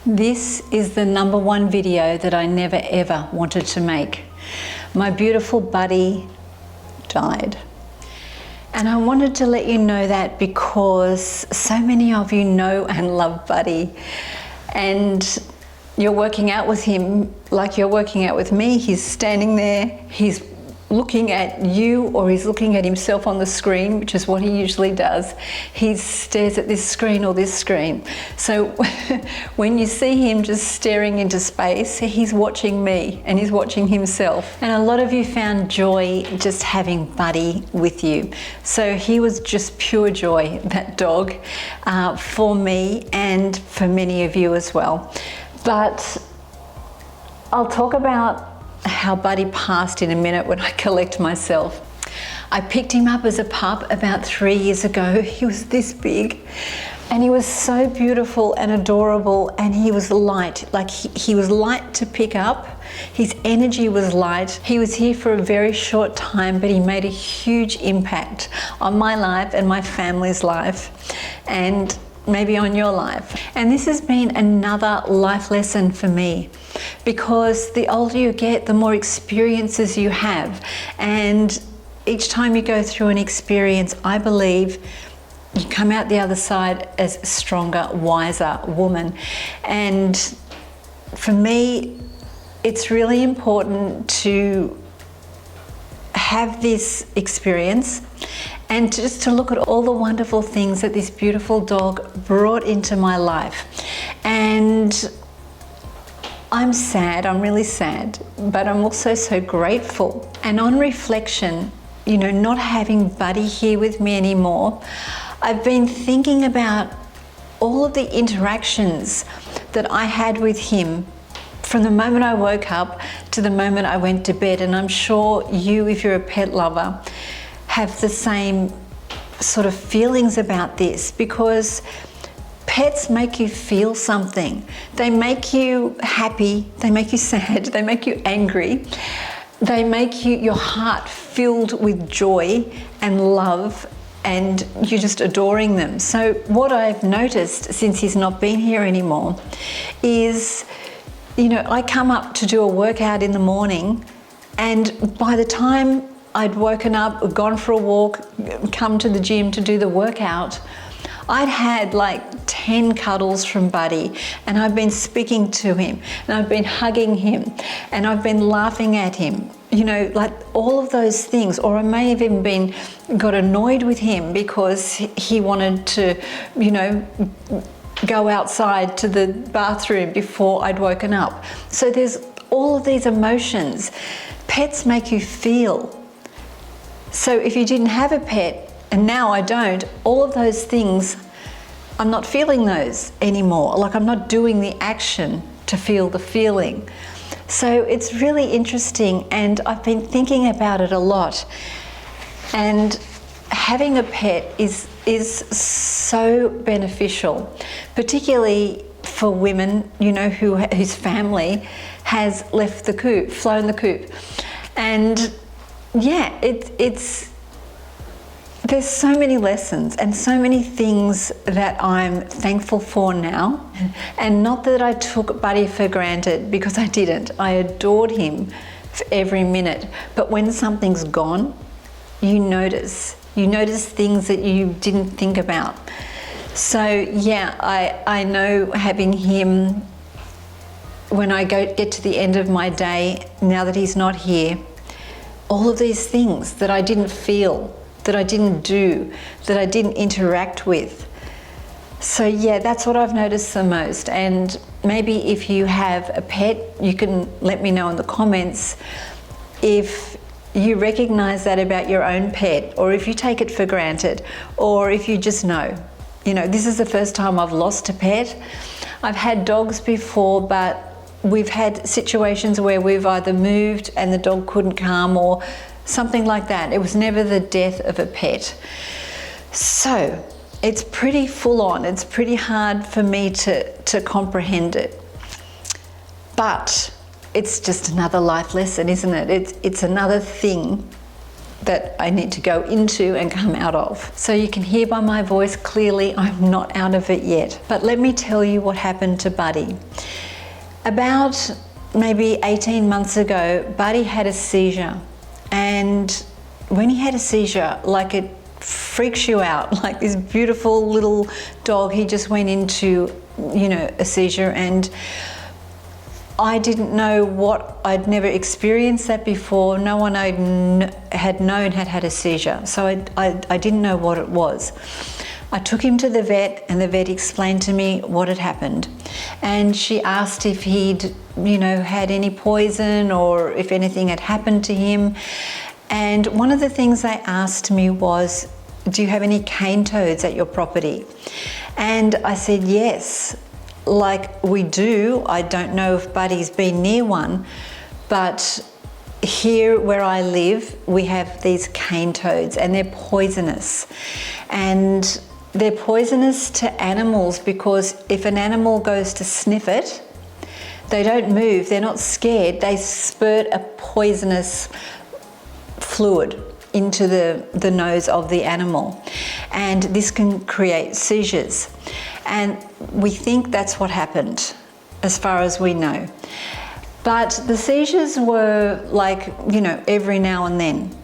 This is the #1 video that I never ever wanted to make. My beautiful buddy died. And I wanted to let you know that because so many of you know and love Buddy, and you're working out with him like you're working out with me. He's standing there, he's looking at you, or he's looking at himself on the screen, which is what he usually does. He stares at this screen or this screen. So when you see him just staring into space, he's watching me and he's watching himself. And a lot of you found joy just having Buddy with you. So he was just pure joy, that dog, for me and for many of you as well. But I'll talk about how Buddy passed in a minute when I collect myself. I picked him up as a pup about 3 years ago. He was this big and he was so beautiful and adorable, and he was light, like he was light to pick up. His energy was light. He was here for a very short time, but he made a huge impact on my life and my family's life, and maybe on your life. And this has been another life lesson for me, because the older you get, the more experiences you have, and each time you go through an experience, I believe you come out the other side as a stronger, wiser woman. And for me, it's really important to have this experience and just to look at all the wonderful things that this beautiful dog brought into my life. And I'm sad, I'm really sad, but I'm also so grateful. And on reflection, you know, not having Buddy here with me anymore, I've been thinking about all of the interactions that I had with him from the moment I woke up to the moment I went to bed. And I'm sure you, if you're a pet lover, have the same sort of feelings about this, because pets make you feel something. They make you happy, they make you sad, they make you angry, they make your heart filled with joy and love, and you're just adoring them. So what I've noticed since he's not been here anymore is, you know, I come up to do a workout in the morning, and by the time I'd woken up, gone for a walk, come to the gym to do the workout, I'd had like 10 cuddles from Buddy, and I've been speaking to him, and I've been hugging him, and I've been laughing at him, you know, like all of those things. Or I may have even got annoyed with him because he wanted to, you know, go outside to the bathroom before I'd woken up. So there's all of these emotions. Pets make you feel. So if you didn't have a pet, and now I don't, all of those things, I'm not feeling those anymore. Like I'm not doing the action to feel the feeling. So it's really interesting, and I've been thinking about it a lot. And having a pet is so beneficial, particularly for women, you know, whose family has left the coop, flown the coop. And yeah, there's so many lessons and so many things that I'm thankful for now. And not that I took Buddy for granted, because I didn't. I adored him for every minute. But when something's gone, you notice things that you didn't think about. So yeah, I know having him, when I get to the end of my day, now that he's not here, all of these things that I didn't feel, that I didn't do, that I didn't interact with. So yeah, that's what I've noticed the most. And maybe if you have a pet, you can let me know in the comments if you recognize that about your own pet, or if you take it for granted, or if you just know. You know, this is the first time I've lost a pet. I've had dogs before, but we've had situations where we've either moved and the dog couldn't come, or something like that. It was never the death of a pet. So it's pretty full on. It's pretty hard for me to comprehend it. But it's just another life lesson, isn't it? It's another thing that I need to go into and come out of. So you can hear by my voice clearly I'm not out of it yet. But let me tell you what happened to Buddy. About maybe 18 months ago, Buddy had a seizure. And when he had a seizure, like, it freaks you out. Like, this beautiful little dog, he just went into, you know, a seizure, and I didn't know what, I'd never experienced that before. No one I had known had a seizure, so I didn't know what it was. I took him to the vet, and the vet explained to me what had happened. And she asked if he'd, you know, had any poison or if anything had happened to him. And one of the things they asked me was, do you have any cane toads at your property? And I said, yes. Like, we do. I don't know if Buddy's been near one, but here where I live, we have these cane toads, and they're poisonous. And they're poisonous to animals because if an animal goes to sniff it, they don't move, they're not scared, they spurt a poisonous fluid into the nose of the animal, and this can create seizures. And we think that's what happened, as far as we know. But the seizures were like, you know, every now and then.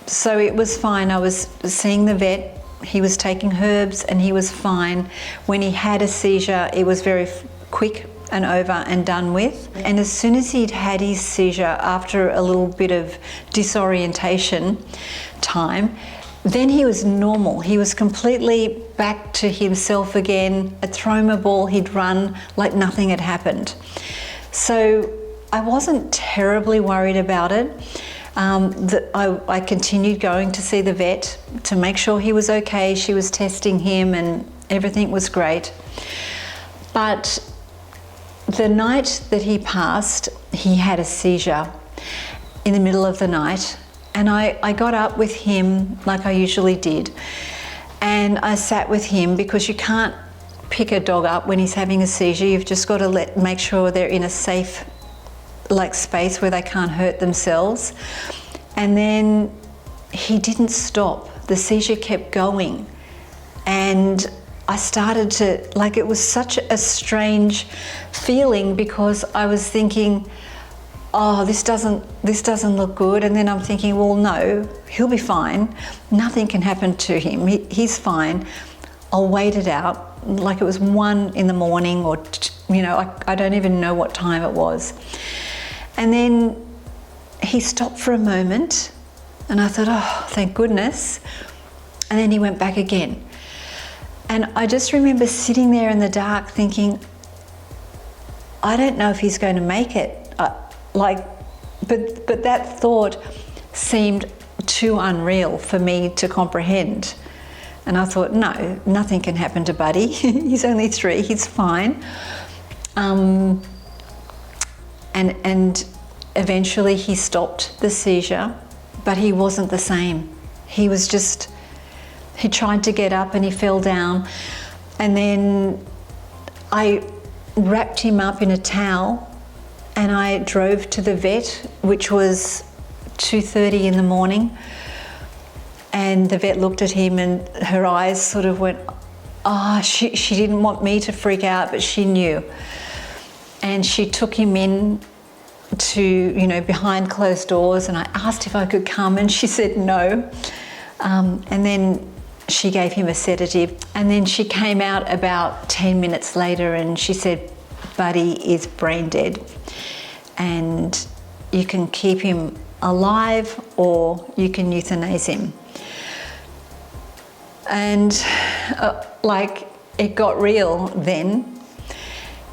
So it was fine. I was seeing the vet, he was taking herbs, and he was fine. When he had a seizure, it was very quick and over and done with. And as soon as he'd had his seizure, after a little bit of disorientation time, then he was normal. He was completely back to himself again. I'd throw him a ball, he'd run like nothing had happened. So I wasn't terribly worried about it. I continued going to see the vet to make sure he was okay. She was testing him and everything was great. But the night that he passed, he had a seizure in the middle of the night. And I got up with him like I usually did, and I sat with him, because you can't pick a dog up when he's having a seizure. You've just got to make sure they're in a safe space where they can't hurt themselves. And then he didn't stop. The seizure kept going, and I started to, it was such a strange feeling, because I was thinking, oh, this doesn't look good. And then I'm thinking, well, no, he'll be fine. Nothing can happen to him. He's fine. I'll wait it out. Like, it was 1 in the morning, or, you know, I don't even know what time it was. And then he stopped for a moment, and I thought, oh, thank goodness. And then he went back again. And I just remember sitting there in the dark thinking, I don't know if he's going to make it. But that thought seemed too unreal for me to comprehend. And I thought, no, nothing can happen to Buddy. He's only 3, he's fine. And eventually he stopped the seizure, but he wasn't the same. He was just, he tried to get up and he fell down. And then I wrapped him up in a towel, and I drove to the vet, which was 2:30 in the morning. And the vet looked at him, and her eyes sort of went, she didn't want me to freak out, but she knew. And she took him in to, you know, behind closed doors, and I asked if I could come, and she said no. And then she gave him a sedative, and then she came out about 10 minutes later, and she said, Buddy is brain dead, and you can keep him alive or you can euthanize him. And it got real then.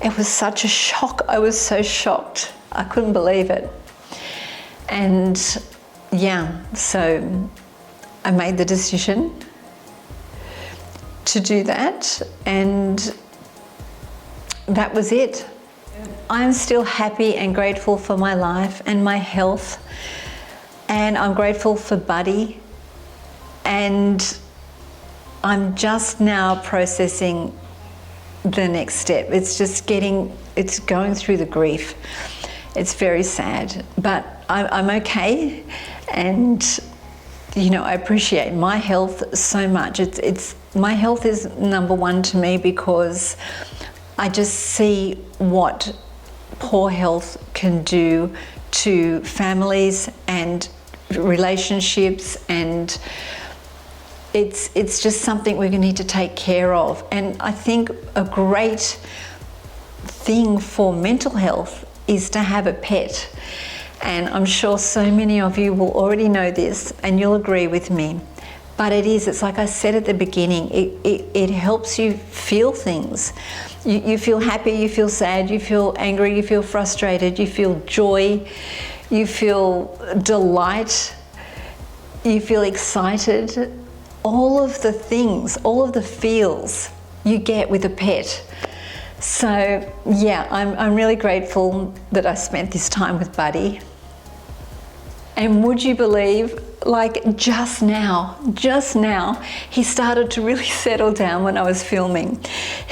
It was such a shock. I was so shocked. I couldn't believe it. And yeah, so I made the decision to do that, and that was it. I'm still happy and grateful for my life and my health, and I'm grateful for Buddy, and I'm just now processing the next step. It's going through the grief. It's very sad, but I'm okay, and I appreciate my health so much. It's my health is number one to me, because I just see what poor health can do to families and relationships, and it's just something we're going to need to take care of. And I think a great thing for mental health is to have a pet. And I'm sure so many of you will already know this and you'll agree with me. But it's like I said at the beginning, it helps you feel things. You feel happy, you feel sad, you feel angry, you feel frustrated, you feel joy, you feel delight, you feel excited. All of the things, all of the feels you get with a pet. So yeah, I'm really grateful that I spent this time with Buddy. And would you believe, like just now, he started to really settle down when I was filming.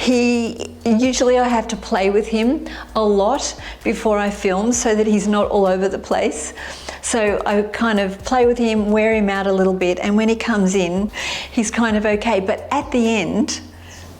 Usually I have to play with him a lot before I film so that he's not all over the place. So I kind of play with him, wear him out a little bit, and when he comes in, he's kind of okay. But at the end,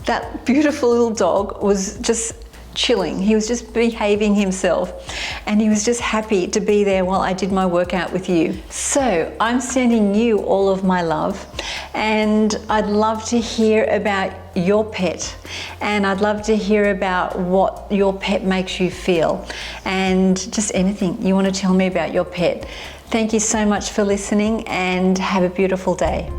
that beautiful little dog was just chilling. He was just behaving himself, and he was just happy to be there while I did my workout with you. So I'm sending you all of my love, and I'd love to hear about your pet, and I'd love to hear about what your pet makes you feel, and just anything you want to tell me about your pet. Thank you so much for listening, and have a beautiful day.